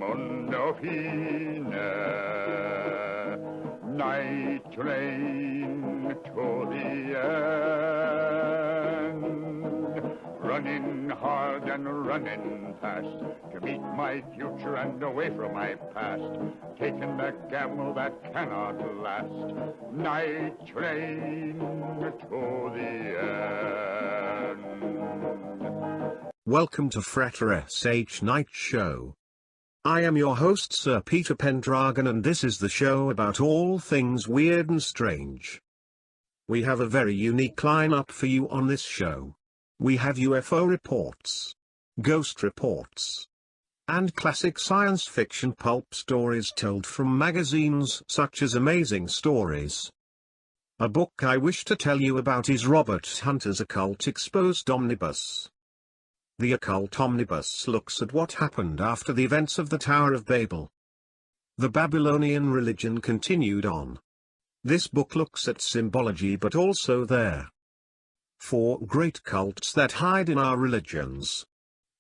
Nondofine, night train to the end, running hard and running fast to meet my future and away from my past, taking the gamble that cannot last, night train to the end. Welcome to Frater SH Night Show. I am your host Sir Peter Pendragon, and this is the show about all things weird and strange. We have a very unique lineup for you on this show. We have UFO reports, ghost reports, and classic science fiction pulp stories told from magazines such as Amazing Stories. A book I wish to tell you about is Robert Hunter's Occult Exposed Omnibus. The Occult Omnibus looks at what happened after the events of the Tower of Babel. The Babylonian religion continued on. This book looks at symbology but also there 4 great cults that hide in our religions.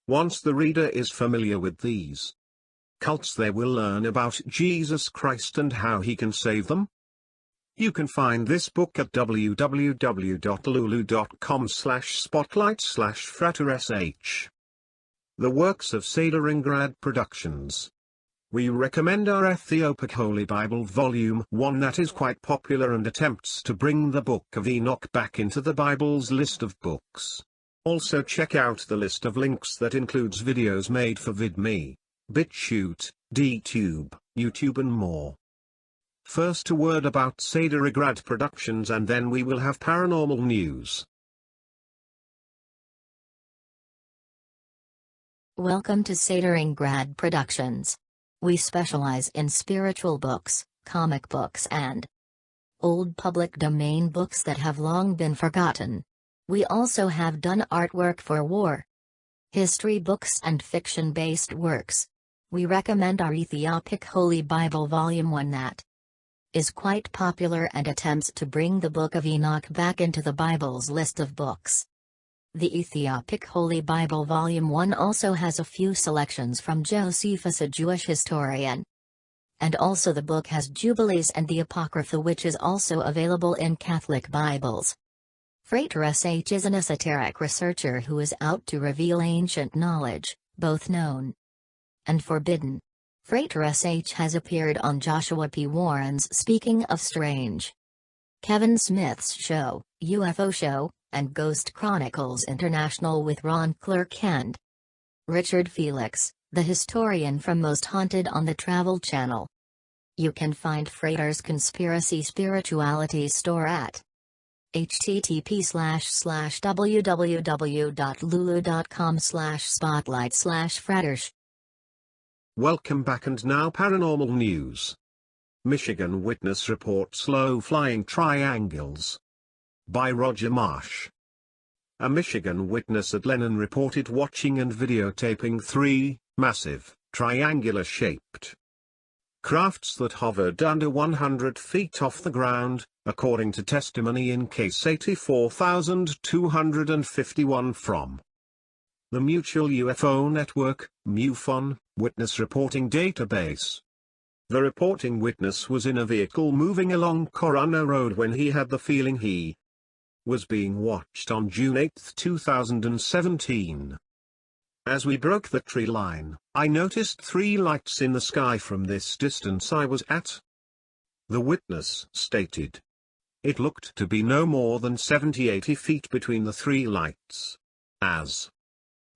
Once the reader is familiar with these cults, they will learn about Jesus Christ and how he can save them. You can find this book at www.lulu.com/spotlight/fratersh. The works of Sederingrad Productions. We recommend our Ethiopic Holy Bible Volume 1 that is quite popular and attempts to bring the Book of Enoch back into the Bible's list of books. Also check out the list of links that includes videos made for VidMe, BitChute, DTube, YouTube and more. First a word about Sederingrad Productions and then we will have paranormal news. Welcome to Sederingrad Productions. We specialize in spiritual books, comic books and old public domain books that have long been forgotten. We also have done artwork for war, history books and fiction-based works. We recommend our Ethiopic Holy Bible Volume 1 that is quite popular and attempts to bring the Book of Enoch back into the Bible's list of books. The Ethiopic Holy Bible Volume 1 also has a few selections from Josephus, a Jewish historian. And also the book has Jubilees and the Apocrypha, which is also available in Catholic Bibles. Frater SH is an esoteric researcher who is out to reveal ancient knowledge, both known and forbidden. Frater SH has appeared on Joshua P. Warren's Speaking of Strange, Kevin Smith's show, UFO Show, and Ghost Chronicles International with Ron Clerk and Richard Felix, the historian from Most Haunted on the Travel Channel. You can find Frater's Conspiracy Spirituality store at http://www.lulu.com/spotlight/fratersh. Welcome back, and now paranormal news. Michigan witness reports low-flying triangles. By Roger Marsh. A Michigan witness at Lennon reported watching and videotaping 3 massive, triangular-shaped crafts that hovered under 100 feet off the ground, according to testimony in case 84251 from the Mutual UFO Network, MUFON, Witness Reporting Database. The reporting witness was in a vehicle moving along Corona Road when he had the feeling he was being watched on June 8, 2017. As we broke the tree line, I noticed 3 lights in the sky from this distance I was at. The witness stated. It looked to be no more than 70-80 feet between the 3 lights. As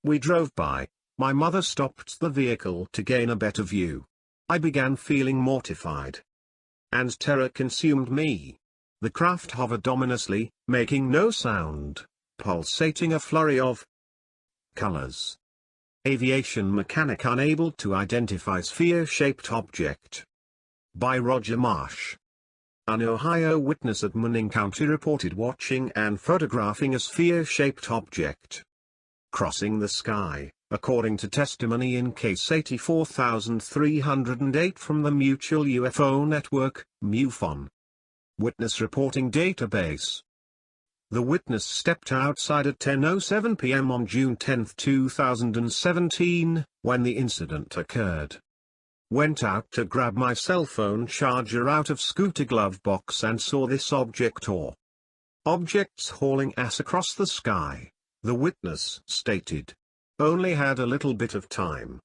we drove by, my mother stopped the vehicle to gain a better view. I began feeling mortified, and terror consumed me. The craft hovered ominously, making no sound, pulsating a flurry of colors. Aviation mechanic unable to identify sphere-shaped object. By Roger Marsh. An Ohio witness at Manning County reported watching and photographing a sphere-shaped object crossing the sky, according to testimony in case 84308 from the Mutual UFO Network, MUFON. Witness Reporting Database. The witness stepped outside at 10:07 p.m. on June 10, 2017, when the incident occurred. Went out to grab my cell phone charger out of scooter glove box and saw this object or objects hauling ass across the sky, the witness stated. Only had a little bit of time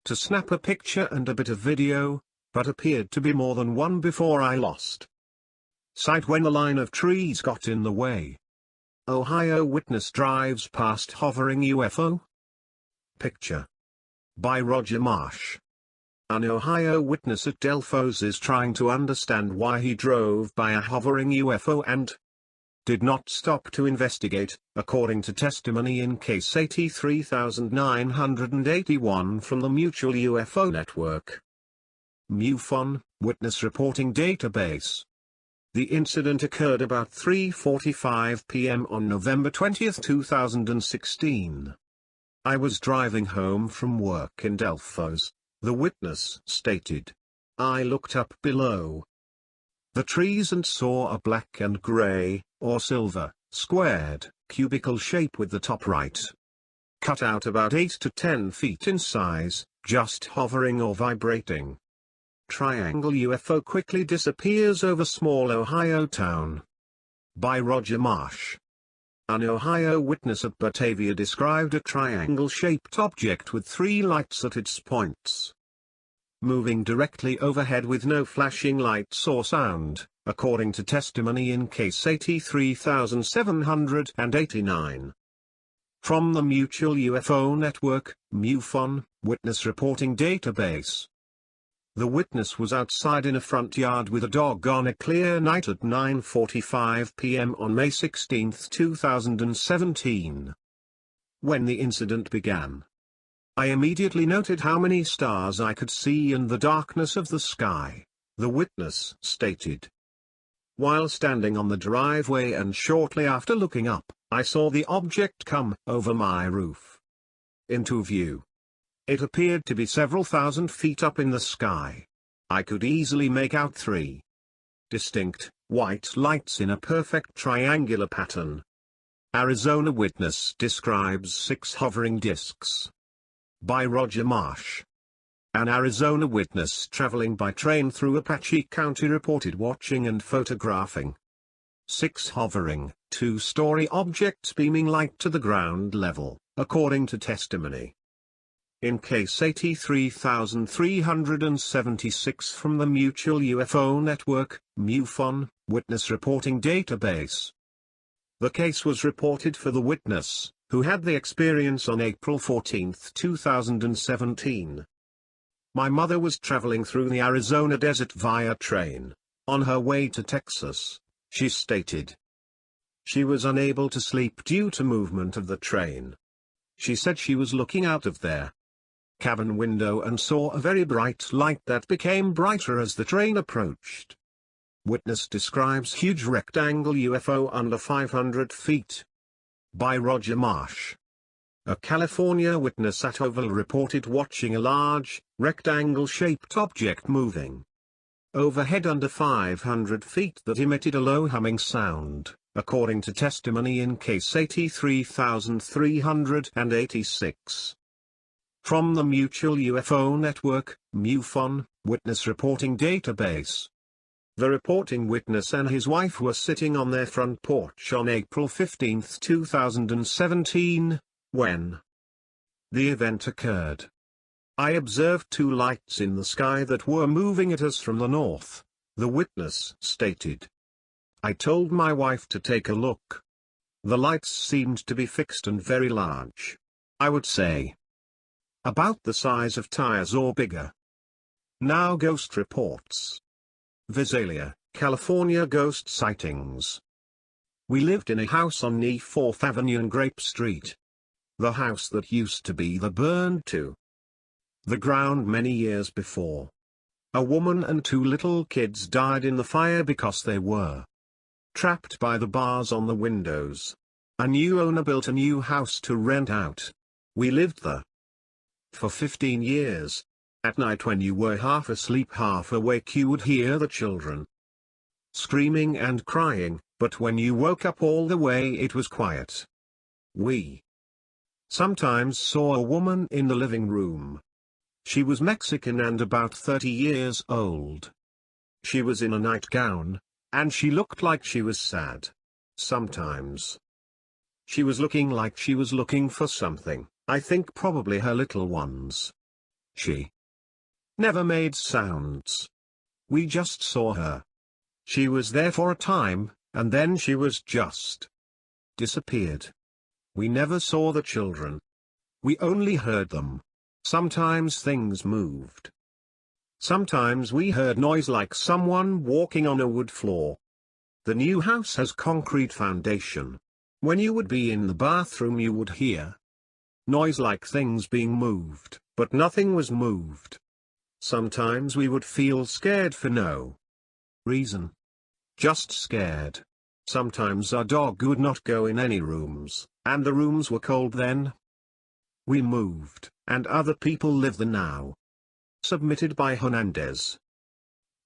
to snap a picture and a bit of video, but appeared to be more than one before I lost sight when the line of trees got in the way. Ohio witness drives past hovering UFO. Picture by Roger Marsh. An Ohio witness at Delphos is trying to understand why he drove by a hovering UFO and did not stop to investigate, according to testimony in case 83981 from the Mutual UFO Network. MUFON, Witness Reporting Database. The incident occurred about 3:45 p.m. on November 20, 2016. I was driving home from work in Delphos, the witness stated. I looked up below the trees and saw a black and gray, or silver, squared, cubical shape with the top right cut out about 8 to 10 feet in size, just hovering or vibrating. Triangle UFO quickly disappears over small Ohio town. By Roger Marsh. An Ohio witness at Batavia described a triangle-shaped object with 3 lights at its points, moving directly overhead with no flashing lights or sound, according to testimony in case 83789. From the Mutual UFO Network, MUFON, Witness Reporting Database. The witness was outside in a front yard with a dog on a clear night at 9:45 p.m. on May 16, 2017. When the incident began, I immediately noted how many stars I could see in the darkness of the sky, the witness stated. While standing on the driveway and shortly after looking up, I saw the object come over my roof into view. It appeared to be several thousand feet up in the sky. I could easily make out 3 distinct, white lights in a perfect triangular pattern. Arizona witness describes 6 hovering discs. By Roger Marsh. An Arizona witness traveling by train through Apache County reported watching and photographing 6 hovering, 2-story objects beaming light to the ground level, according to testimony. In case 83376 from the Mutual UFO Network, MUFON, Witness Reporting Database. The case was reported for the witness, who had the experience on April 14, 2017. My mother was traveling through the Arizona desert via train, on her way to Texas, she stated. She was unable to sleep due to movement of the train. She said she was looking out of their cabin window and saw a very bright light that became brighter as the train approached. Witness describes huge rectangle UFO under 500 feet. By Roger Marsh. A California witness at Oval reported watching a large, rectangle-shaped object moving overhead under 500 feet that emitted a low humming sound, according to testimony in case 83386. From the Mutual UFO Network, MUFON, Witness Reporting Database. The reporting witness and his wife were sitting on their front porch on April 15, 2017, when the event occurred. I observed 2 lights in the sky that were moving at us from the north, the witness stated. I told my wife to take a look. The lights seemed to be fixed and very large. I would say about the size of tires or bigger. Now ghost reports. Visalia, California ghost sightings. We lived in a house on NE 4th Avenue and Grape Street. The house that used to be the burned to the ground many years before. A woman and 2 little kids died in the fire because they were trapped by the bars on the windows. A new owner built a new house to rent out. We lived there for 15 years. At night when you were half asleep half awake you would hear the children screaming and crying, but when you woke up all the way it was quiet. We sometimes saw a woman in the living room. She was Mexican and about 30 years old. She was in a nightgown, and she looked like she was sad. Sometimes she was looking like she was looking for something, I think probably her little ones. She never made sounds. We just saw her. She was there for a time, and then she was just disappeared. We never saw the children. We only heard them. Sometimes things moved. Sometimes we heard noise like someone walking on a wood floor. The new house has concrete foundation. When you would be in the bathroom you would hear noise like things being moved, but nothing was moved. Sometimes we would feel scared for no reason. Just scared. Sometimes our dog would not go in any rooms, and the rooms were cold then. We moved, and other people live there now. Submitted by Hernandez.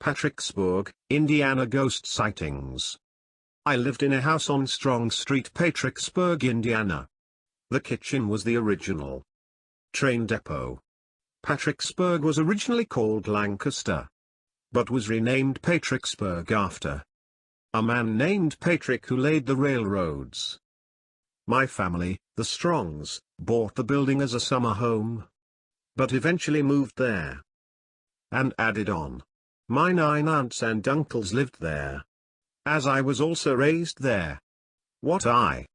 Patricksburg, Indiana ghost sightings. I lived in a house on Strong Street, Patricksburg, Indiana. The kitchen was the original train depot. Patricksburg was originally called Lancaster, but was renamed Patricksburg after a man named Patrick who laid the railroads. My family, the Strongs, bought the building as a summer home, but eventually moved there and added on. My 9 aunts and uncles lived there, as I was also raised there. What I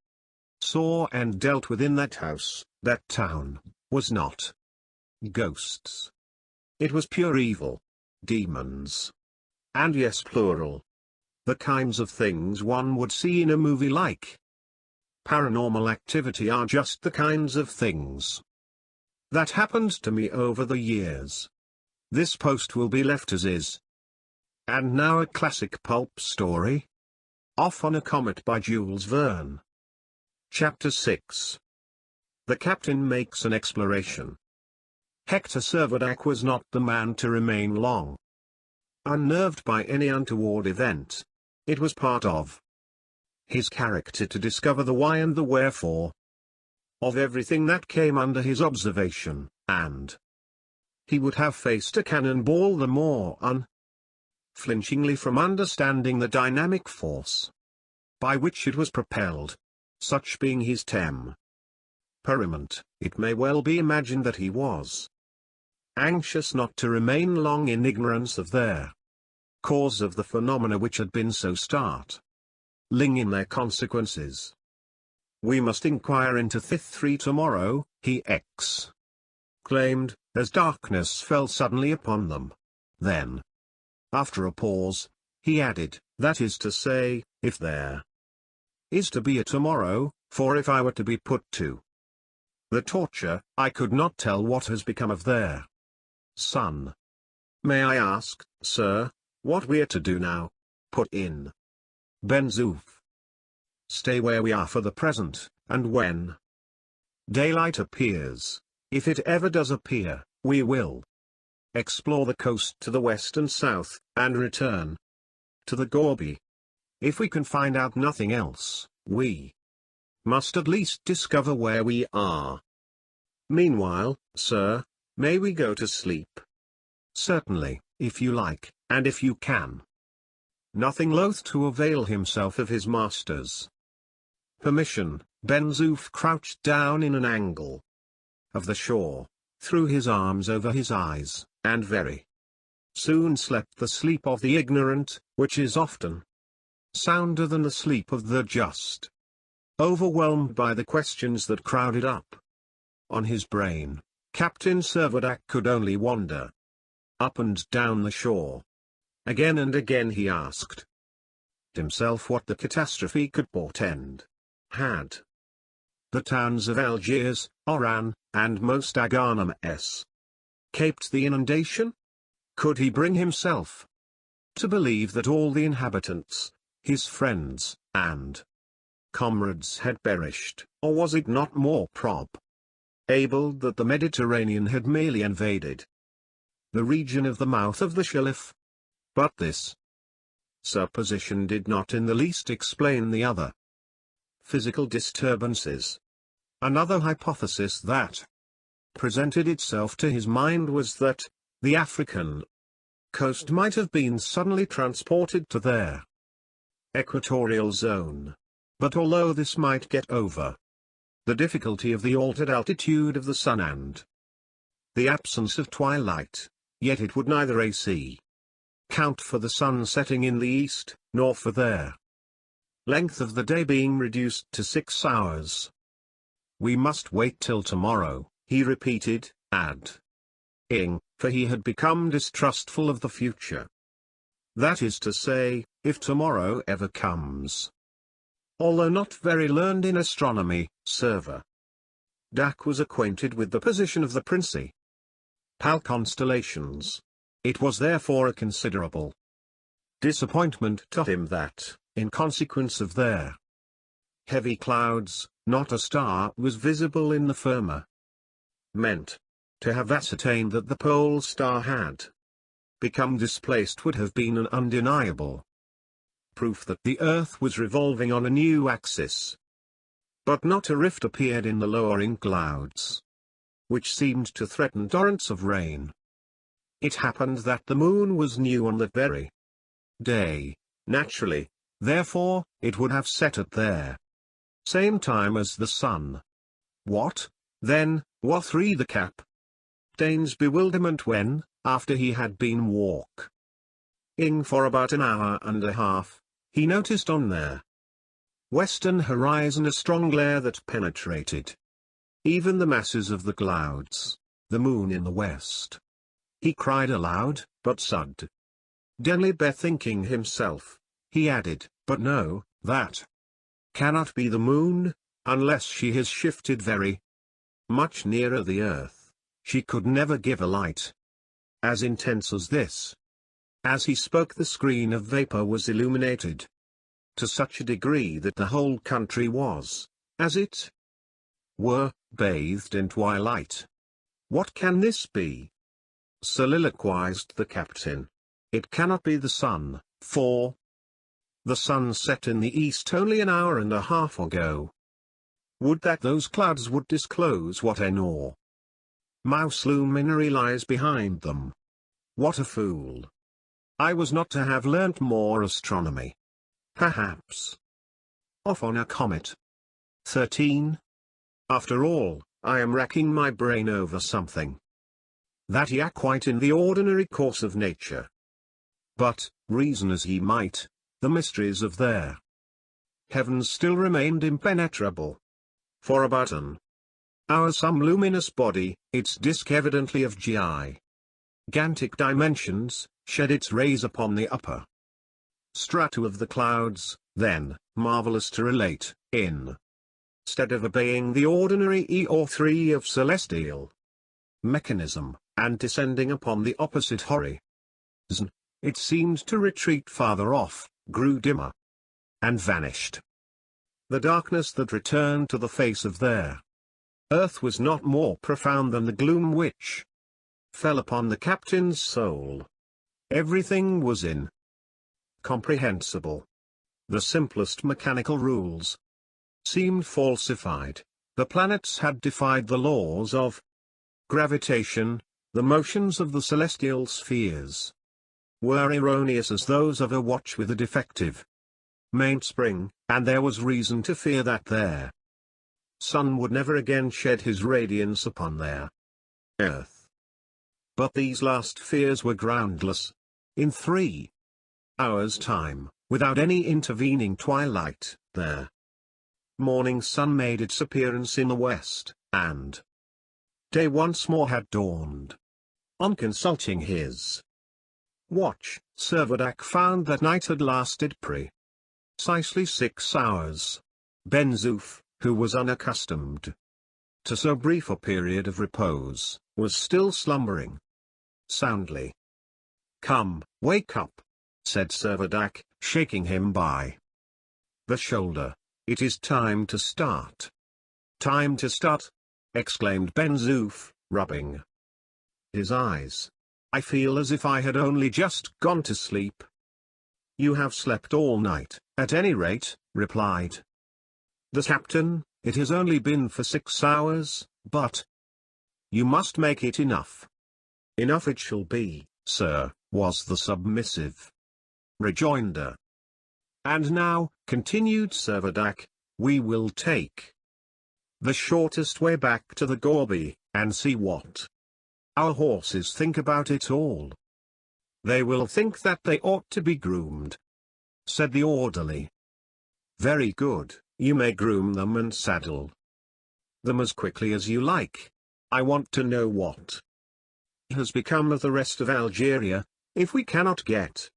saw and dealt with in that house, that town, was not ghosts. It was pure evil. Demons. And yes, plural. The kinds of things one would see in a movie like Paranormal Activity are just the kinds of things that happened to me over the years. This post will be left as is. And now a classic pulp story. Off on a Comet by Jules Verne. Chapter 6. The captain makes an exploration. Hector Servadac was not the man to remain long unnerved by any untoward event. It was part of his character to discover the why and the wherefore of everything that came under his observation, and he would have faced a cannonball the more unflinchingly from understanding the dynamic force by which it was propelled. Such being his temperament, it may well be imagined that he was anxious not to remain long in ignorance of their cause of the phenomena which had been so startling in their consequences. We must inquire into Thith 3 tomorrow, he exclaimed, as darkness fell suddenly upon them. Then, after a pause, he added, that is to say, if there is to be a tomorrow, for if I were to be put to the torture, I could not tell what has become of their son. May I ask, sir, what we're to do now? Put in Ben Zoof. Stay where we are for the present, and when daylight appears, if it ever does appear, we will explore the coast to the west and south, and return to the Gobi. If we can find out nothing else, we must at least discover where we are. Meanwhile, sir, may we go to sleep? Certainly, if you like, and if you can. Nothing loath to avail himself of his master's permission, Ben Zoof crouched down in an angle of the shore, threw his arms over his eyes, and very soon slept the sleep of the ignorant, which is often sounder than the sleep of the just. Overwhelmed by the questions that crowded up on his brain, Captain Servadac could only wander up and down the shore. Again and again he asked himself what the catastrophe could portend. Had the towns of Algiers, Oran, and Mostaganem escaped the inundation? Could he bring himself to believe that all the inhabitants, his friends, and comrades had perished, or was it not more probable that the Mediterranean had merely invaded the region of the mouth of the Shelif? But this supposition did not in the least explain the other physical disturbances. Another hypothesis that presented itself to his mind was that the African coast might have been suddenly transported to their equatorial zone. But although this might get over the difficulty of the altered altitude of the sun and the absence of twilight, yet it would neither account for the sun setting in the east, nor for their length of the day being reduced to 6 hours. "We must wait till tomorrow," he repeated, adding, for he had become distrustful of the future. That is to say, if tomorrow ever comes. Although not very learned in astronomy, Server Dak was acquainted with the position of the principal constellations. It was therefore a considerable disappointment to him that, in consequence of their heavy clouds, not a star was visible in the firmament. To have ascertained that the pole star had become displaced would have been an undeniable proof that the Earth was revolving on a new axis. But not a rift appeared in the lowering clouds, which seemed to threaten torrents of rain. It happened that the moon was new on that very day. Naturally, therefore, it would have set at their same time as the sun. What, then, was the captain's bewilderment when, after he had been walking for about an hour and a half, he noticed on their western horizon a strong glare that penetrated even the masses of the clouds, the moon in the west. He cried aloud, but suddenly bethinking himself, he added, "But no, that cannot be the moon, unless she has shifted very much nearer the earth. She could never give a light as intense as this." As he spoke, the screen of vapor was illuminated to such a degree that the whole country was, as it were, bathed in twilight. "What can this be?" soliloquized the captain. "It cannot be the sun, for the sun set in the east only an hour and a half ago. Would that those clouds would disclose what enormous luminary lies behind them. What a fool! I was not to have learnt more astronomy. Perhaps off on a comet." 13. After all, I am racking my brain over something that quite in the ordinary course of nature. But, reason as he might, the mysteries of their heavens still remained impenetrable. For about an hour some luminous body, its disk evidently of gigantic dimensions, shed its rays upon the upper strata of the clouds, then, marvelous to relate, instead of obeying the ordinary E or 3 of celestial mechanism, and descending upon the opposite horizon, it seemed to retreat farther off, grew dimmer, and vanished. The darkness that returned to the face of their earth was not more profound than the gloom which fell upon the captain's soul. Everything was incomprehensible. The simplest mechanical rules seemed falsified. The planets had defied the laws of gravitation. The motions of the celestial spheres were erroneous as those of a watch with a defective mainspring, and there was reason to fear that their sun would never again shed his radiance upon their earth. But these last fears were groundless. In 3 hours' time, without any intervening twilight, their morning sun made its appearance in the west, and day once more had dawned. On consulting his watch, Servadac found that night had lasted precisely 6 hours. Ben-Zoof, who was unaccustomed to so brief a period of repose, was still slumbering soundly. "Come, wake up," said Servadac, shaking him by the shoulder. "It is time to start." "Time to start?" exclaimed Ben-Zoof, rubbing his eyes. "I feel as if I had only just gone to sleep." "You have slept all night, at any rate," replied the captain. "It has only been for 6 hours, but you must make it enough. Enough it shall be, sir, was the submissive rejoinder. And now, continued Servadac, we will take the shortest way back to the Gorbey, and see what our horses think about it all. They will think that they ought to be groomed, said the orderly. Very good, you may groom them and saddle them as quickly as you like. I want to know what has become of the rest of Algeria. If we cannot get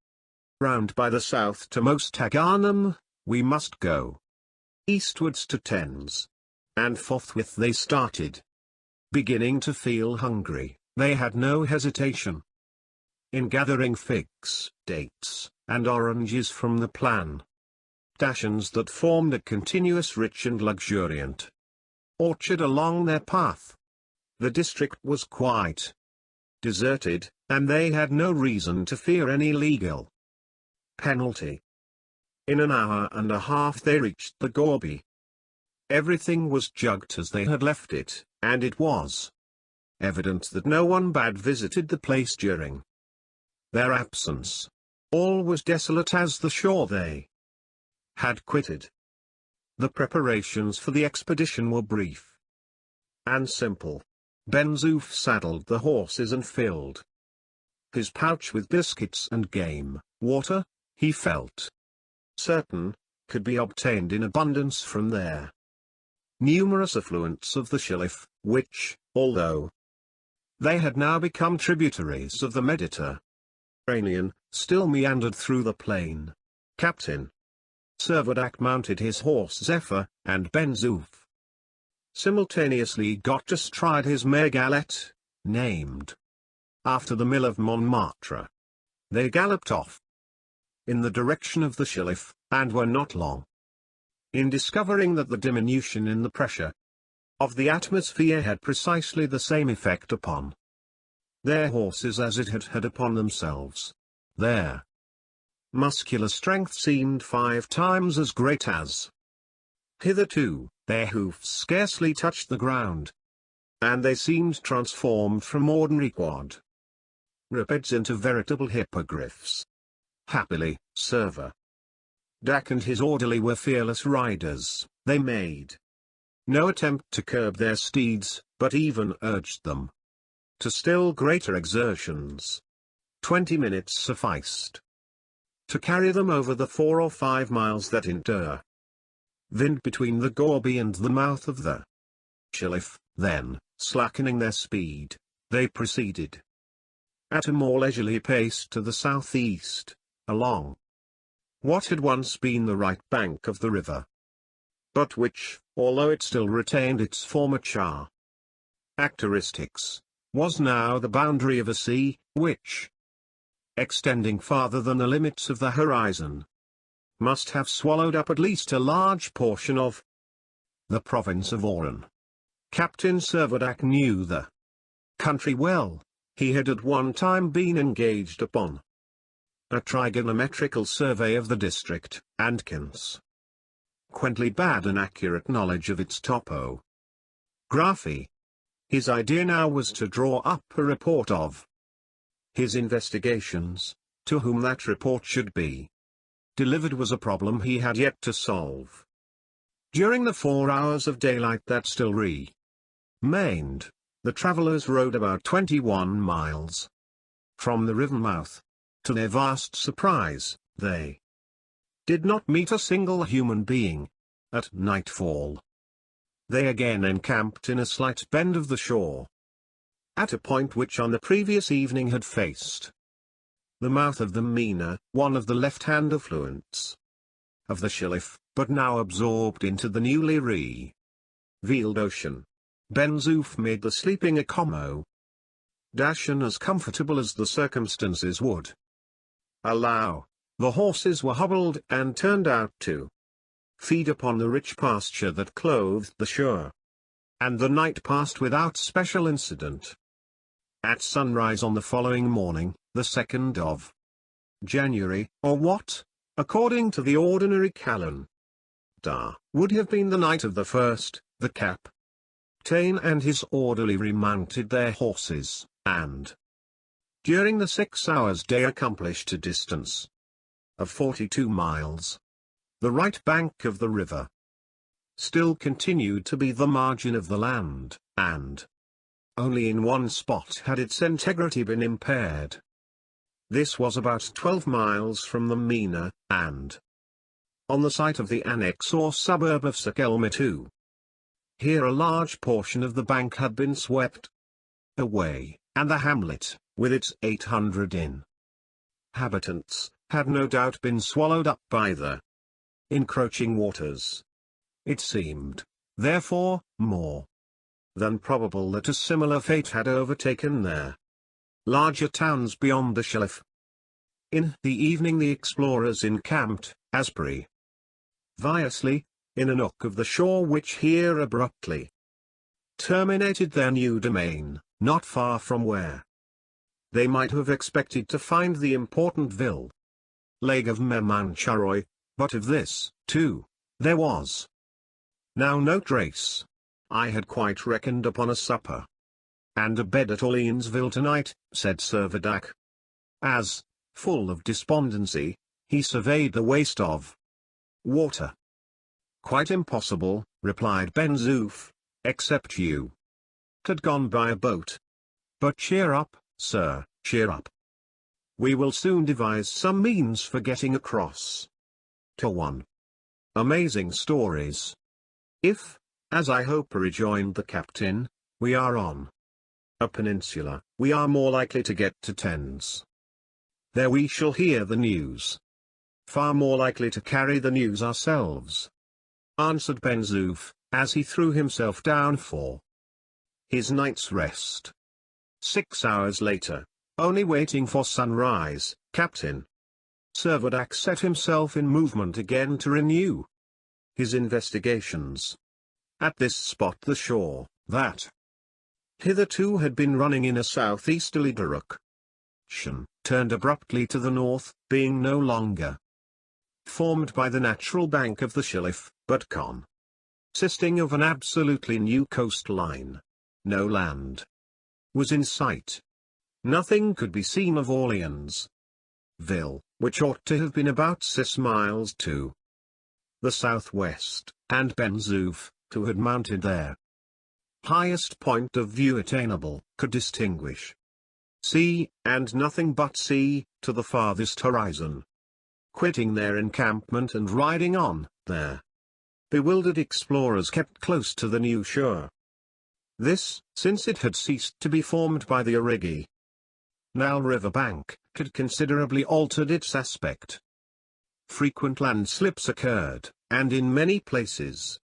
round by the south to Mostaganem, we must go eastwards to Tens. And forthwith they started. Beginning to feel hungry, they had no hesitation in gathering figs, dates, and oranges from the plantations that formed a continuous rich and luxuriant orchard along their path. The district was quite deserted, and they had no reason to fear any legal penalty. In an hour and a half they reached the Gorbey. Everything was jugged as they had left it, and it was evident that no one bad visited the place during their absence. All was desolate as the shore they had quitted. The preparations for the expedition were brief and simple. Ben Zoof saddled the horses and filled his pouch with biscuits and game. Water, he felt certain, could be obtained in abundance from there numerous affluents of the Shilif, which, although they had now become tributaries of the Mediterranean, still meandered through the plain. Captain Servadac mounted his horse Zephyr, and Ben Zoof simultaneously got astride his mare Galette, named after the mill of Montmartre. They galloped off in the direction of the Shilif, and were not long in discovering that the diminution in the pressure of the atmosphere had precisely the same effect upon their horses as it had had upon themselves. Their muscular strength seemed 5 times as great as hitherto, their hoofs scarcely touched the ground, and they seemed transformed from ordinary quadrupeds into veritable hippogriffs. Happily, Servadac and his orderly were fearless riders. They made no attempt to curb their steeds, but even urged them to still greater exertions. 20 minutes sufficed to carry them over the 4 or 5 miles that intervened between the Gorbey and the mouth of the Shilif. Then, slackening their speed, they proceeded at a more leisurely pace to the southeast, along what had once been the right bank of the river, but which, although it still retained its former characteristics, was now the boundary of a sea, which, extending farther than the limits of the horizon, must have swallowed up at least a large portion of the province of Oran. Captain Servadac knew the country well. He had at one time been engaged upon a trigonometrical survey of the district, and consequently bad an accurate knowledge of its topography. His idea now was to draw up a report of his investigations. To whom that report should be delivered was a problem he had yet to solve. During the 4 hours of daylight that still remained, the travelers rode about 21 miles from the river mouth. To their vast surprise, they did not meet a single human being. At nightfall, they again encamped in a slight bend of the shore, at a point which on the previous evening had faced the mouth of the Mena, one of the left-hand affluents of the Shilif, but now absorbed into the newly revealed ocean. Ben Zoof made the sleeping accommodation as comfortable as the circumstances would allow. The horses were hobbled and turned out to feed upon the rich pasture that clothed the shore, and the night passed without special incident. At sunrise on the following morning, the 2nd of January, or what, according to the ordinary calendar, would have been the night of the 1st, the captain and his orderly remounted their horses, and during the 6 hours they accomplished a distance of 42 miles. The right bank of the river still continued to be the margin of the land, and only in one spot had its integrity been impaired. This was about 12 miles from the Mina, and on the site of the annex or suburb of Sakelmitu. Here a large portion of the bank had been swept away, and the hamlet, with its 800 inhabitants, had no doubt been swallowed up by the encroaching waters. It seemed, therefore, more than probable that a similar fate had overtaken their larger towns beyond the Shelif. In the evening the explorers encamped, as previously, in a nook of the shore which here abruptly terminated their new domain, not far from where they might have expected to find the important village of Memancharoy, but of this, too, there was now no trace. I had quite reckoned upon a supper and a bed at Orleansville tonight, said Servadac, as, full of despondency, he surveyed the waste of water. Quite impossible, replied Ben Zoof, except you had gone by a boat. But cheer up, sir, cheer up. We will soon devise some means for getting across to one. Amazing stories. If, as I hope, rejoined the captain, we are on a peninsula, we are more likely to get to Thames. There we shall hear the news. Far more likely to carry the news ourselves, answered Ben Zoof, as he threw himself down for his night's rest. 6 hours later, only waiting for sunrise, Captain Servadac set himself in movement again to renew his investigations. At this spot the shore, that hitherto had been running in a southeasterly direction, turned abruptly to the north, being no longer formed by the natural bank of the Shelif, but consisting of an absolutely new coastline. No land was in sight. Nothing could be seen of Orleansville, which ought to have been about 6 miles to the southwest, and Ben Zoof, who had mounted their highest point of view attainable, could distinguish sea, and nothing but sea, to the farthest horizon. Quitting their encampment and riding on, their bewildered explorers kept close to the new shore. This, since it had ceased to be formed by the Origi Nile river bank, had considerably altered its aspect. Frequent landslips occurred, and in many places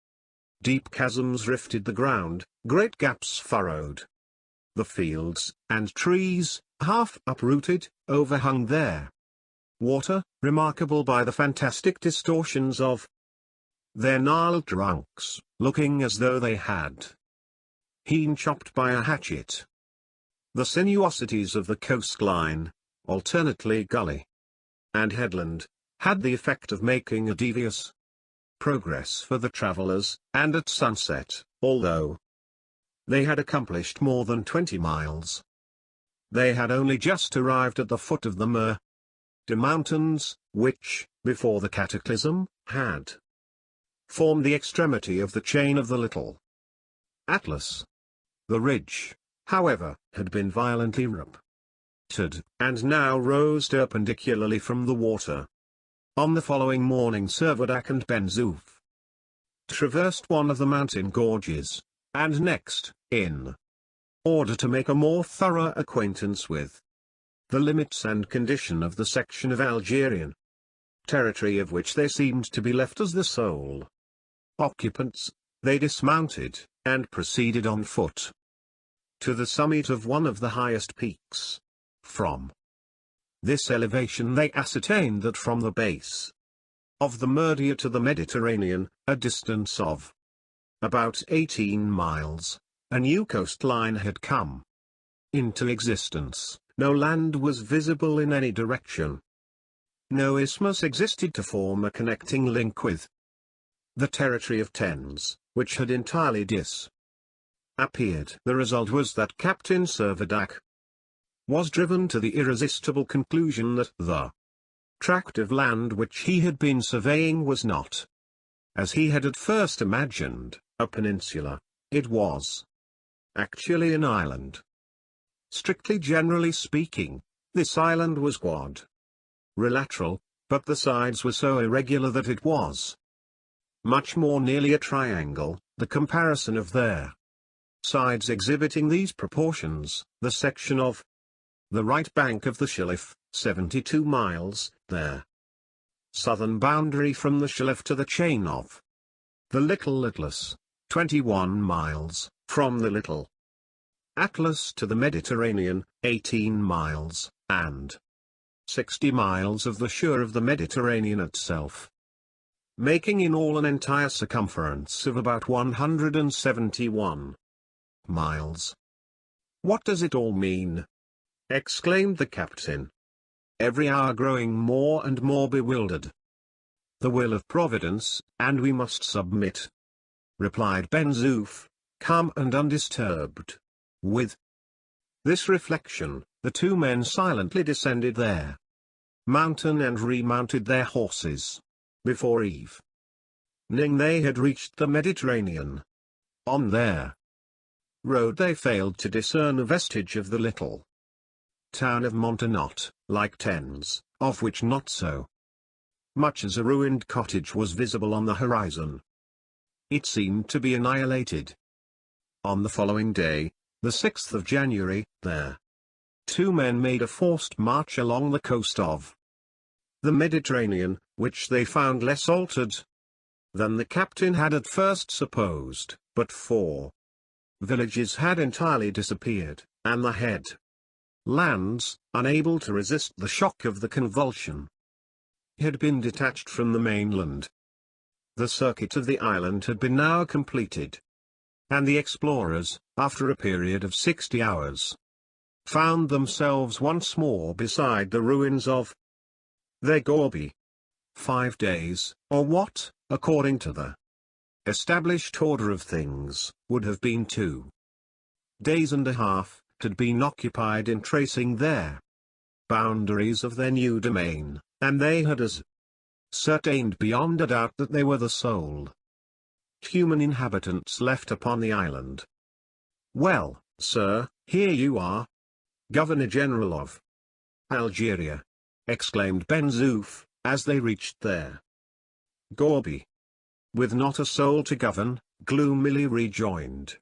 deep chasms rifted the ground, great gaps furrowed the fields, and trees, half uprooted, overhung their water, remarkable by the fantastic distortions of their gnarled trunks, looking as though they had been chopped by a hatchet. The sinuosities of the coastline, alternately gully and headland, had the effect of making a devious progress for the travelers, and at sunset, although they had accomplished more than 20 miles, they had only just arrived at the foot of the Mountains, which, before the cataclysm, had formed the extremity of the chain of the Little Atlas. The ridge, however, had been violently ruptured, and now rose perpendicularly from the water. On the following morning Servadac and Ben Zoof traversed one of the mountain gorges, and next, in order to make a more thorough acquaintance with the limits and condition of the section of Algerian territory of which they seemed to be left as the sole occupants, they dismounted, and proceeded on foot to the summit of one of the highest peaks. From this elevation they ascertained that from the base of the Murdia to the Mediterranean, a distance of about 18 miles, a new coastline had come into existence. No land was visible in any direction. No isthmus existed to form a connecting link with the territory of Thames, which had entirely disappeared. appeared. The result was that Captain Servadac was driven to the irresistible conclusion that the tract of land which he had been surveying was not, as he had at first imagined, a peninsula. It was actually an island. Strictly generally speaking, this island was quadrilateral, but the sides were so irregular that it was much more nearly a triangle. The comparison of their sides exhibiting these proportions, the section of the right bank of the Shelif, 72 miles, their southern boundary from the Shelif to the chain of the Little Atlas, 21 miles, from the Little Atlas to the Mediterranean, 18 miles, and 60 miles of the shore of the Mediterranean itself, making in all an entire circumference of about 171 miles. "What does it all mean?" exclaimed the captain, every hour growing more and more bewildered. "The will of Providence, and we must submit," replied Ben-Zoof, calm and undisturbed. With this reflection, the two men silently descended their mountain and remounted their horses. Before evening they had reached the Mediterranean. On their road they failed to discern a vestige of the little town of Montanot, like tens, of which not so much as a ruined cottage was visible on the horizon. It seemed to be annihilated. On the following day, the 6th of January, their two men made a forced march along the coast of the Mediterranean, which they found less altered than the captain had at first supposed, but 4 villages had entirely disappeared, and the headlands, unable to resist the shock of the convulsion, had been detached from the mainland. The circuit of the island had been now completed, and the explorers, after a period of 60 hours, found themselves once more beside the ruins of their Gorby. 5 days, or what, according to the established order of things, would have been 2 days and a half, had been occupied in tracing their boundaries of their new domain, and they had ascertained beyond a doubt that they were the sole human inhabitants left upon the island. "Well, sir, here you are, Governor-General of Algeria," exclaimed Ben-Zoof, as they reached their Gorby. "With not a soul to govern," gloomily rejoined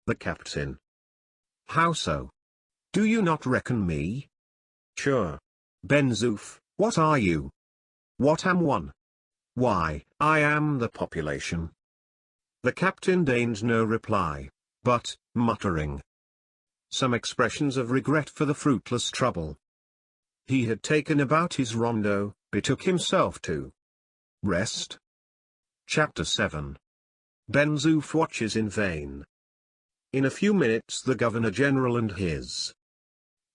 the captain. "How so? Do you not reckon me?" "Sure. Ben-Zoof, what are you?" "What am one?" "Why, I am the population." The captain deigned no reply, but, muttering some expressions of regret for the fruitless trouble he had taken about his rondo, betook himself to rest. Chapter 7. Ben-Zoof watches in vain. In a few minutes the Governor-General and his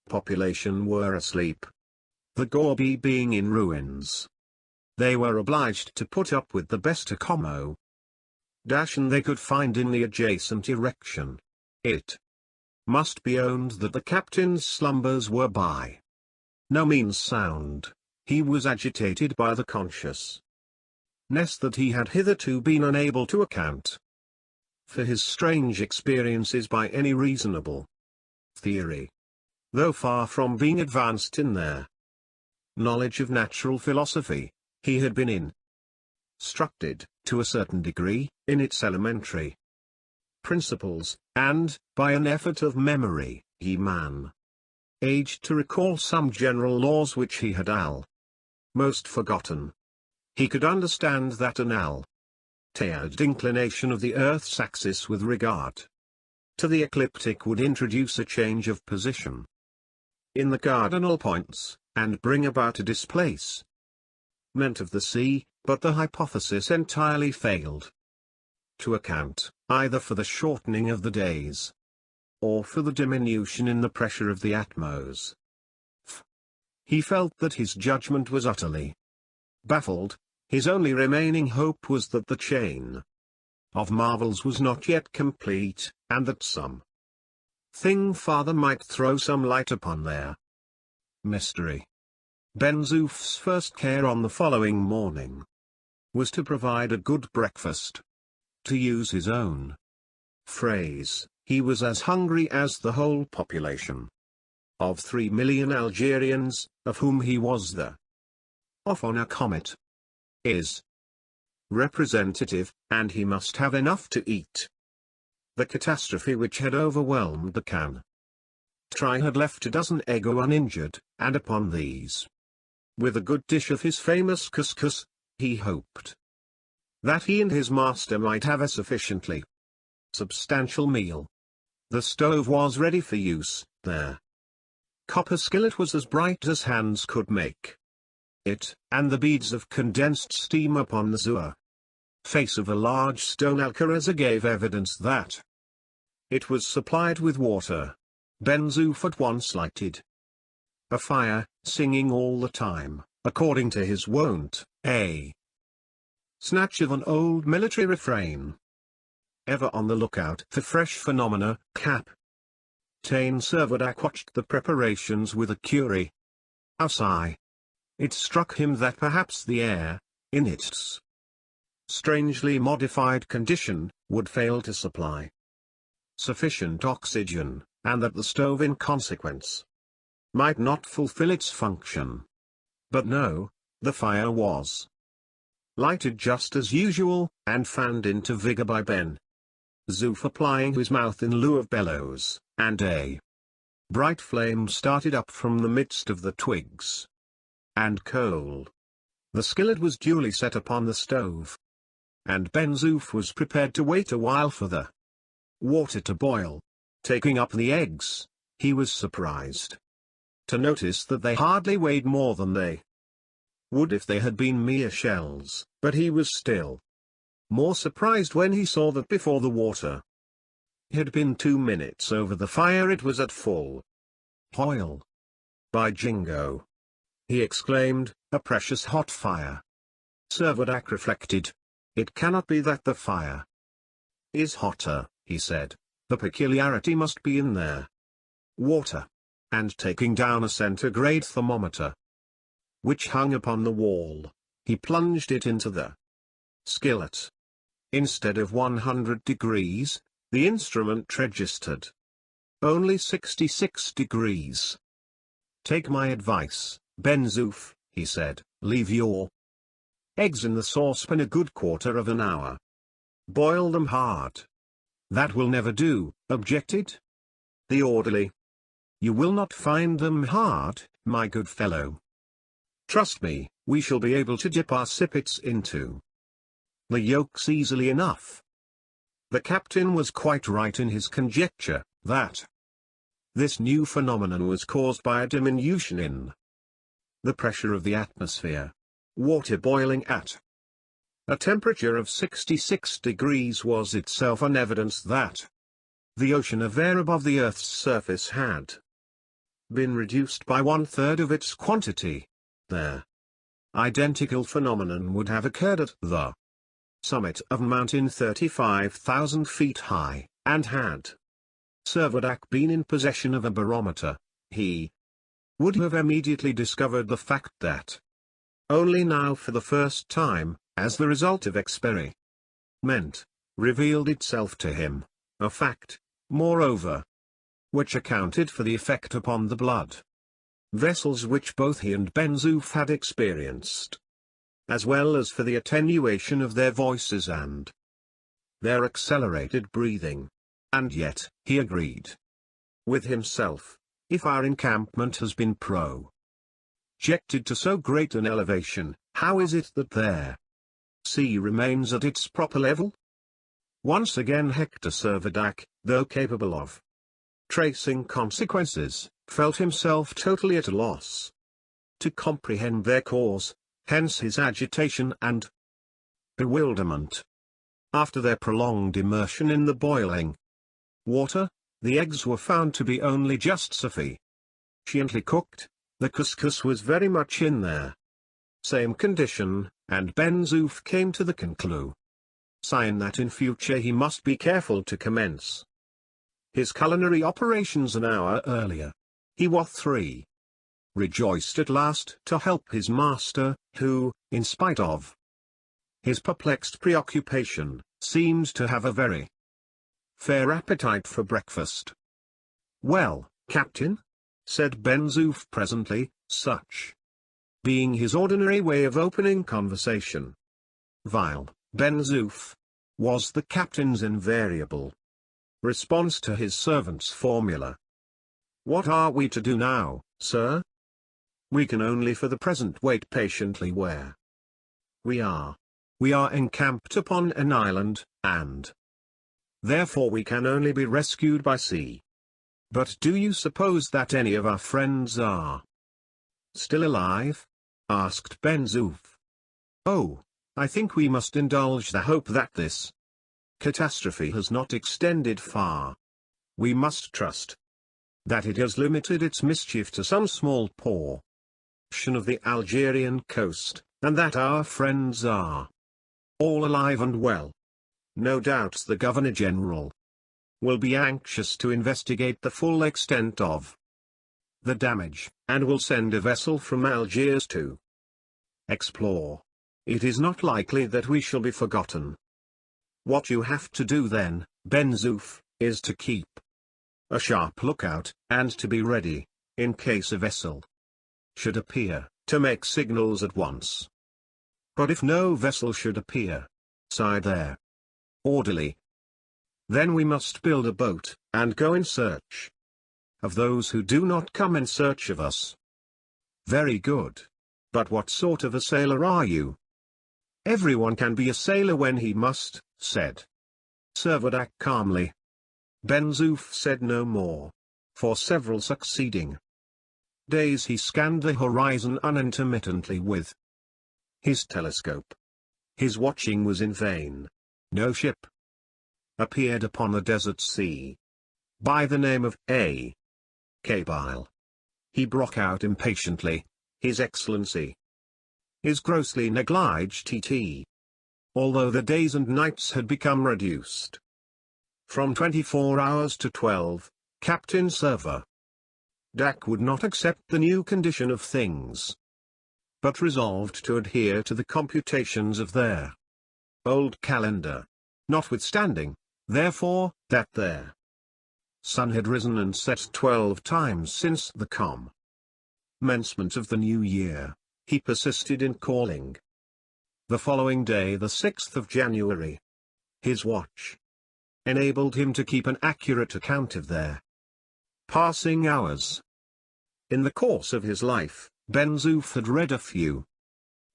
population were asleep. The Gorby being in ruins, they were obliged to put up with the best accommodation they could find in the adjacent erection. It must be owned that the captain's slumbers were by no means sound. He was agitated by the consciousness that he had hitherto been unable to account for his strange experiences by any reasonable theory. Though far from being advanced in their knowledge of natural philosophy, he had been instructed, to a certain degree, in its elementary principles, and, by an effort of memory, he managed to recall some general laws which he had almost forgotten. He could understand that an altered inclination of the Earth's axis with regard to the ecliptic would introduce a change of position in the cardinal points, and bring about a displacement of the sea, but the hypothesis entirely failed to account, either for the shortening of the days, or for the diminution in the pressure of the atmosphere. He felt that his judgment was utterly baffled. His only remaining hope was that the chain of marvels was not yet complete, and that some thing farther might throw some light upon their mystery. Ben-Zoof's first care on the following morning was to provide a good breakfast. To use his own phrase, he was as hungry as the whole population of 3 million Algerians, of whom he was the off-on a comet is representative, and he must have enough to eat. The catastrophe which had overwhelmed the country had left a dozen ego uninjured, and upon these, with a good dish of his famous couscous, he hoped that he and his master might have a sufficiently substantial meal. The stove was ready for use. Their copper skillet was as bright as hands could make it, and the beads of condensed steam upon the azure face of a large stone alcaraza gave evidence that it was supplied with water. Ben-Zoof at once lighted a fire, singing all the time, according to his wont, a snatch of an old military refrain. Ever on the lookout for fresh phenomena, Captain Servadac watched the preparations with a curious eye. It struck him that perhaps the air, in its strangely modified condition, would fail to supply sufficient oxygen, and that the stove in consequence might not fulfill its function. But no, the fire was lighted just as usual, and fanned into vigor by Ben-Zoof applying his mouth in lieu of bellows, and a bright flame started up from the midst of the twigs and coal. The skillet was duly set upon the stove, and Ben-Zoof was prepared to wait a while for the water to boil. Taking up the eggs, he was surprised to notice that they hardly weighed more than they would if they had been mere shells, but he was still more surprised when he saw that before the water had been 2 minutes over the fire it was at full boil. "By Jingo!" he exclaimed, "a precious hot fire." Servadac reflected. "It cannot be that the fire is hotter," he said. "The peculiarity must be in there water." And taking down a centigrade thermometer, which hung upon the wall, he plunged it into the skillet. Instead of 100 degrees, the instrument registered only 66 degrees. "Take my advice, Ben-Zoof," he said, "leave your eggs in the saucepan a good quarter of an hour. Boil them hard." "That will never do," objected the orderly. "You will not find them hard, my good fellow. Trust me, we shall be able to dip our sippets into the yolks easily enough." The captain was quite right in his conjecture, that this new phenomenon was caused by a diminution in the pressure of the atmosphere. Water boiling at a temperature of 66 degrees was itself an evidence that the ocean of air above the Earth's surface had been reduced by 1/3 of its quantity. The identical phenomenon would have occurred at the summit of a mountain 35,000 feet high, and had Servadac been in possession of a barometer, he would have immediately discovered the fact that only now for the first time, as the result of experiment, revealed itself to him, a fact, moreover, which accounted for the effect upon the blood vessels which both he and Ben-Zoof had experienced, as well as for the attenuation of their voices and their accelerated breathing. And yet, he agreed with himself, if our encampment has been projected to so great an elevation, how is it that their sea remains at its proper level? Once again Hector Servadac, though capable of tracing consequences, felt himself totally at a loss to comprehend their cause, hence his agitation and bewilderment. After their prolonged immersion in the boiling water, the eggs were found to be only just sufficiently cooked. The couscous was very much in their same condition, and Ben-Zoof came to the conclusion sign that in future he must be careful to commence his culinary operations an hour earlier. He was 3. Rejoiced at last to help his master, who, in spite of his perplexed preoccupation, seemed to have a very fair appetite for breakfast. "Well, Captain?" said Ben Zoof presently, such being his ordinary way of opening conversation. "Vile, Ben Zoof," was the captain's invariable response to his servant's formula. "What are we to do now, sir?" "We can only for the present wait patiently where we are. We are encamped upon an island, and therefore we can only be rescued by sea. But do you suppose that any of our friends are still alive?" asked Ben Zoof. "Oh, I think we must indulge the hope that this catastrophe has not extended far. We must trust that it has limited its mischief to some small portion of the Algerian coast, and that our friends are all alive and well. No doubt the Governor-General will be anxious to investigate the full extent of the damage, and will send a vessel from Algiers to explore. It is not likely that we shall be forgotten. What you have to do then, Ben Zoof, is to keep a sharp lookout, and to be ready, in case a vessel should appear, to make signals at once. But if no vessel should appear, side there, orderly, then we must build a boat, and go in search of those who do not come in search of us." "Very good. But what sort of a sailor are you?" "Everyone can be a sailor when he must," said Servadac calmly. Ben Zoof said no more. For several succeeding days he scanned the horizon unintermittently with his telescope. His watching was in vain. No ship appeared upon the desert sea. By the name of A. Kabyle, he broke out impatiently, "His Excellency is grossly negliged t. Although the days and nights had become reduced from 24 hours to 12, Captain Servadac would not accept the new condition of things, but resolved to adhere to the computations of their old calendar, notwithstanding, therefore, that their sun had risen and set 12 times since the commencement of the new year. He persisted in calling. The following day, the 6th of January, his watch enabled him to keep an accurate account of their passing hours. In the course of his life, Ben Zoof had read a few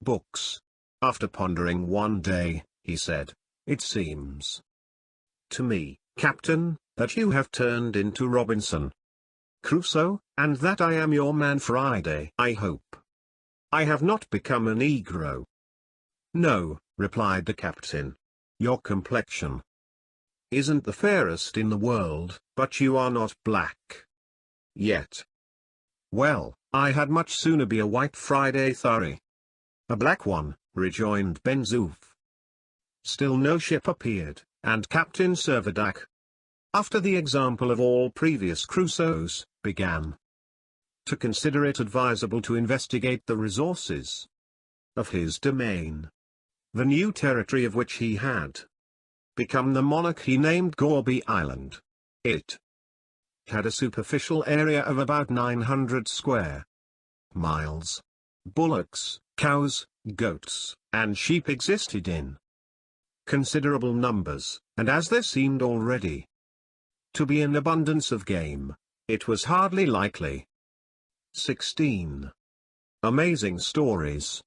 books. After pondering one day, he said, "It seems to me, Captain, that you have turned into Robinson Crusoe, and that I am your man Friday. I hope I have not become a Negro." "No," replied the captain. "Your complexion isn't the fairest in the world, but you are not black yet." "Well, I had much sooner be a white Friday Thurry." "A black one," rejoined Ben Zoof. Still no ship appeared, and Captain Servadac, after the example of all previous Crusoes, began to consider it advisable to investigate the resources of his domain, the new territory of which he had become the monarch he named Gourbi Island. It had a superficial area of about 900 square miles. Bullocks, cows, goats, and sheep existed in considerable numbers, and as there seemed already to be an abundance of game, it was hardly likely 16. Amazing stories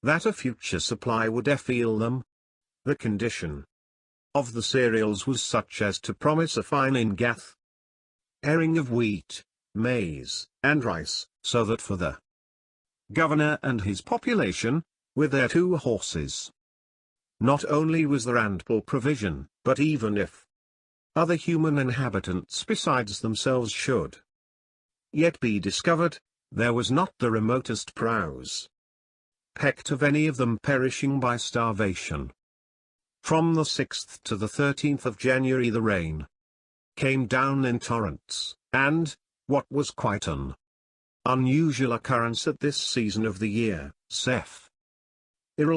that a future supply would effeel them. The condition of the cereals was such as to promise a fine ingath herring of wheat, maize, and rice, so that for the governor and his population, with their 2 horses, not only was there ample provision, but even if other human inhabitants besides themselves should yet be discovered, there was not the remotest prospect of any of them perishing by starvation. From the 6th to the 13th of January the rain came down in torrents, and, what was quite an unusual occurrence at this season of the year, several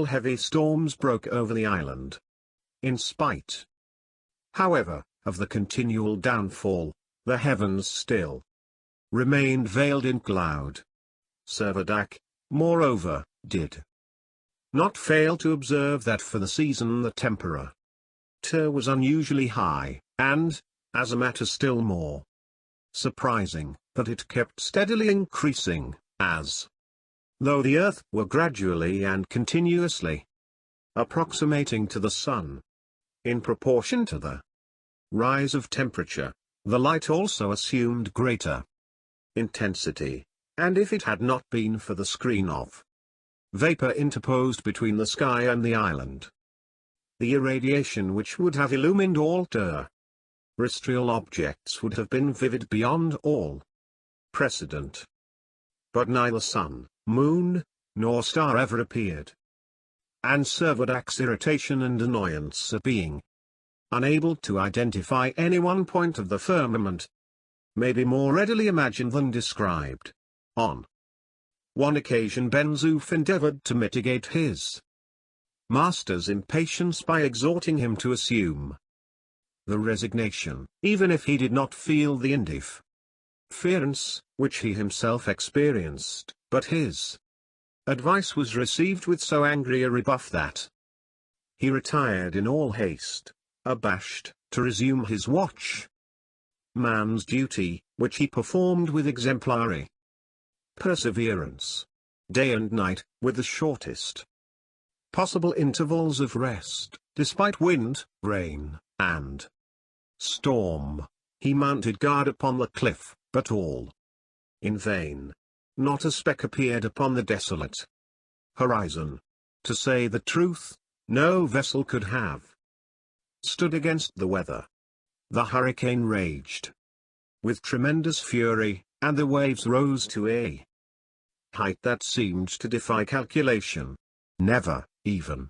heavy storms broke over the island. In spite, however, of the continual downfall, the heavens still remained veiled in cloud. Servadac, moreover, did not fail to observe that for the season the temperature was unusually high, and, as a matter still more surprising, that it kept steadily increasing, as though the earth were gradually and continuously approximating to the sun. In proportion to the rise of temperature, the light also assumed greater intensity, and if it had not been for the screen of vapor interposed between the sky and the island, the irradiation which would have illumined all terrestrial objects would have been vivid beyond all precedent. But neither sun, moon, nor star ever appeared. And Servadac's irritation and annoyance at being unable to identify any one point of the firmament may be more readily imagined than described. On one occasion Ben-Zoof endeavored to mitigate his master's impatience by exhorting him to assume the resignation, even if he did not feel the indifference which he himself experienced, but his advice was received with so angry a rebuff that he retired in all haste, abashed, to resume his watchman's duty, which he performed with exemplary perseverance, day and night, with the shortest possible intervals of rest. Despite wind, rain, and storm, he mounted guard upon the cliff, but all in vain. Not a speck appeared upon the desolate horizon. To say the truth, no vessel could have stood against the weather. The hurricane raged with tremendous fury, and the waves rose to a height that seemed to defy calculation. Never, even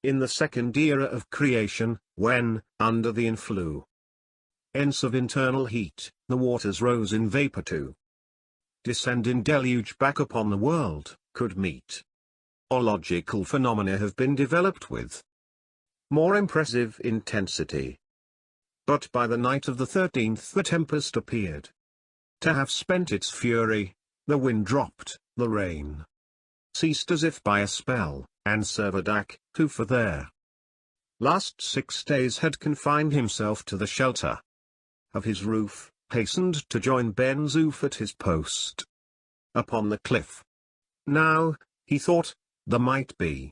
in the second era of creation, when, under the influence of internal heat, the waters rose in vapor to descend in deluge back upon the world, could meteorological phenomena have been developed with more impressive intensity. But by the night of the 13th the tempest appeared to have spent its fury, the wind dropped, the rain ceased as if by a spell, and Servadac, who for their last 6 days had confined himself to the shelter of his roof, hastened to join Ben-Zoof at his post upon the cliff. Now, he thought, there might be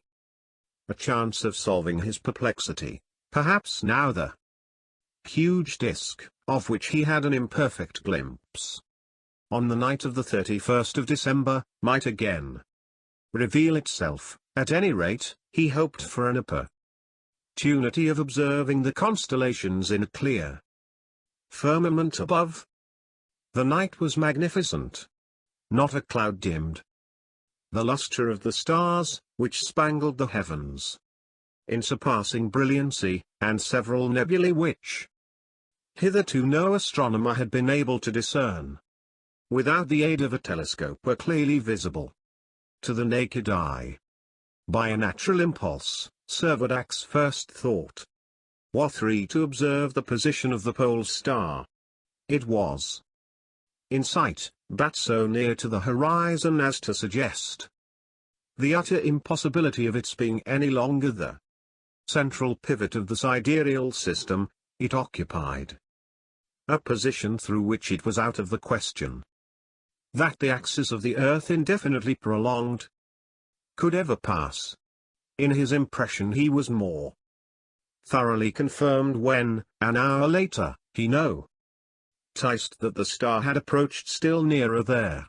a chance of solving his perplexity. Perhaps now the huge disk, of which he had an imperfect glimpse on the night of the 31st of December, might again reveal itself. At any rate, he hoped for an opportunity of observing the constellations in a clear firmament above. The night was magnificent. Not a cloud dimmed the luster of the stars, which spangled the heavens in surpassing brilliancy, and several nebulae which hitherto no astronomer had been able to discern without the aid of a telescope were clearly visible to the naked eye. By a natural impulse, Servadac's first thought was to observe the position of the pole star. It was in sight, but so near to the horizon as to suggest the utter impossibility of its being any longer the central pivot of the sidereal system. It occupied a position through which it was out of the question that the axis of the Earth, indefinitely prolonged, could ever pass. In his impression he was more thoroughly confirmed when, an hour later, he noticed that the star had approached still nearer their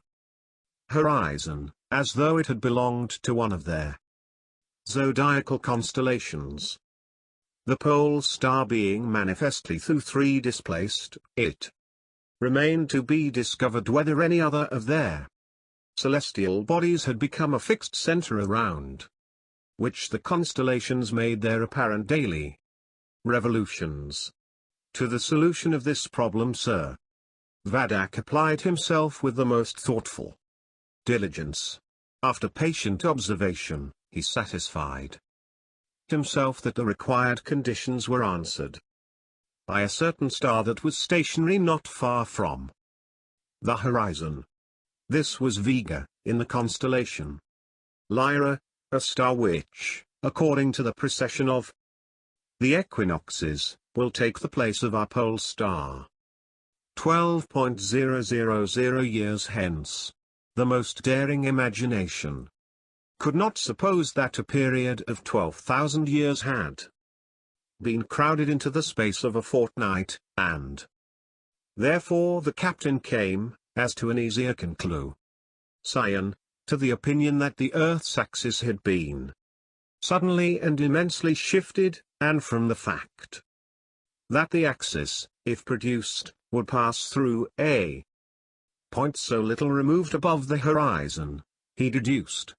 horizon, as though it had belonged to one of their zodiacal constellations. The pole star being manifestly through 3 displaced, it remained to be discovered whether any other of their celestial bodies had become a fixed center around which the constellations made their apparent daily revolutions. To the solution of this problem Sir Vadak applied himself with the most thoughtful diligence. After patient observation, he satisfied himself that the required conditions were answered by a certain star that was stationary not far from the horizon. This was Vega, in the constellation Lyra, a star which, according to the precession of the equinoxes, will take the place of our pole star 12.000 years hence. The most daring imagination could not suppose that a period of 12,000 years had been crowded into the space of a fortnight, and therefore the captain came, as to an easier conclusion, to the opinion that the Earth's axis had been suddenly and immensely shifted, and from the fact that the axis, if produced, would pass through a point so little removed above the horizon, he deduced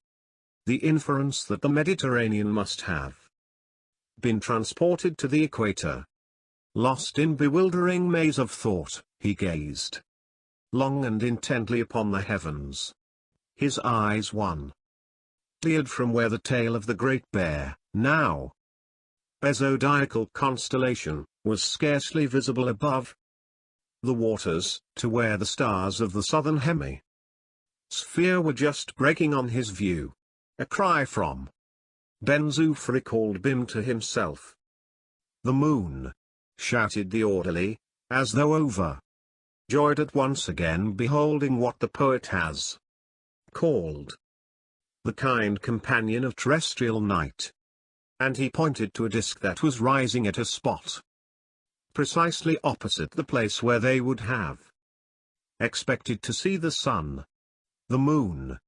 the inference that the Mediterranean must have been transported to the equator. Lost in bewildering maze of thought, he gazed long and intently upon the heavens. His eyes cleared from where the tail of the Great Bear, now a zodiacal constellation, was scarcely visible above the waters, to where the stars of the southern hemisphere were just breaking on his view. A cry from Ben-Zoof recalled Bim to himself. "The moon!" shouted the orderly, as though overjoyed at once again beholding what the poet has called the kind companion of terrestrial night. And he pointed to a disk that was rising at a spot precisely opposite the place where they would have expected to see the sun. "The moon!"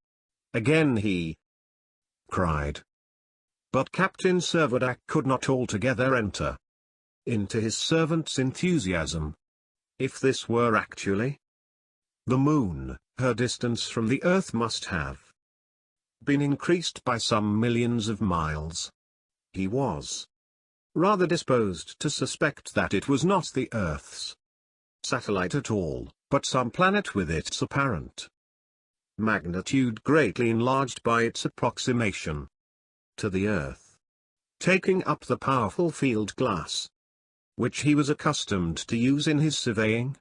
again he cried. But Captain Servadac could not altogether enter into his servant's enthusiasm. If this were actually the moon, her distance from the earth must have been increased by some millions of miles. He was rather disposed to suspect that it was not the Earth's satellite at all, but some planet with its apparent magnitude greatly enlarged by its approximation to the Earth. Taking up the powerful field glass, which he was accustomed to use in his surveying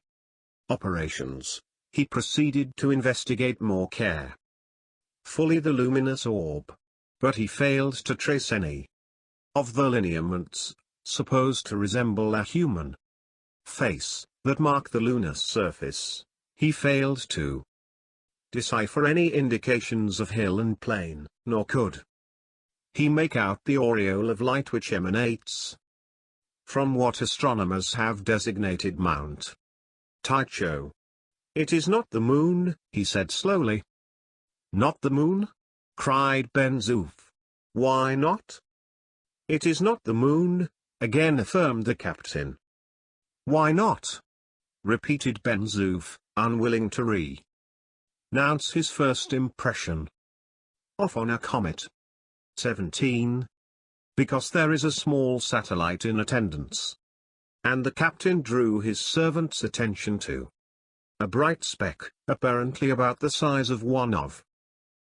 operations, he proceeded to investigate more fully the luminous orb. But he failed to trace any of the lineaments, supposed to resemble a human face, that mark the lunar surface. He failed to decipher any indications of hill and plain, nor could he make out the aureole of light which emanates from what astronomers have designated Mount Tycho. "It is not the moon," he said slowly. "Not the moon?" cried Ben-Zoof. "Why not?" "It is not the moon," again affirmed the captain. "Why not?" repeated Ben-Zoof, unwilling to renounce his first impression. "Off on a comet." 17. Because there is a small satellite in attendance. And the captain drew his servant's attention to a bright speck, apparently about the size of one of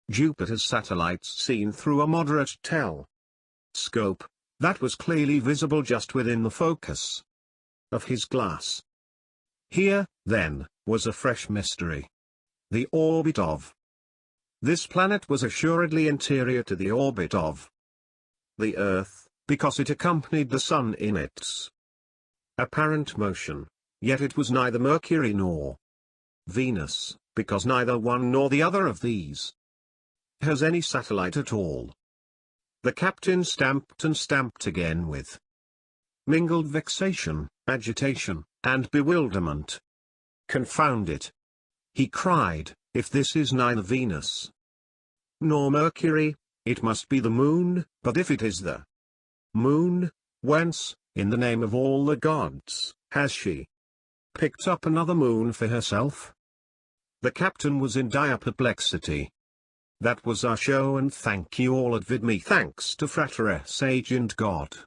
Jupiter's satellites seen through a moderate telescope, that was clearly visible just within the focus of his glass. Here, then, was a fresh mystery. The orbit of this planet was assuredly interior to the orbit of the Earth, because it accompanied the Sun in its apparent motion, yet it was neither Mercury nor Venus, because neither one nor the other of these has any satellite at all. The captain stamped and stamped again with mingled vexation, agitation, and bewilderment. "Confound it!" he cried, "if this is neither Venus nor Mercury, it must be the moon. But if it is the moon, whence, in the name of all the gods, has she picked up another moon for herself?" The captain was in dire perplexity. That was our show, and thank you all at VidMe. Thanks to Frater Agent God.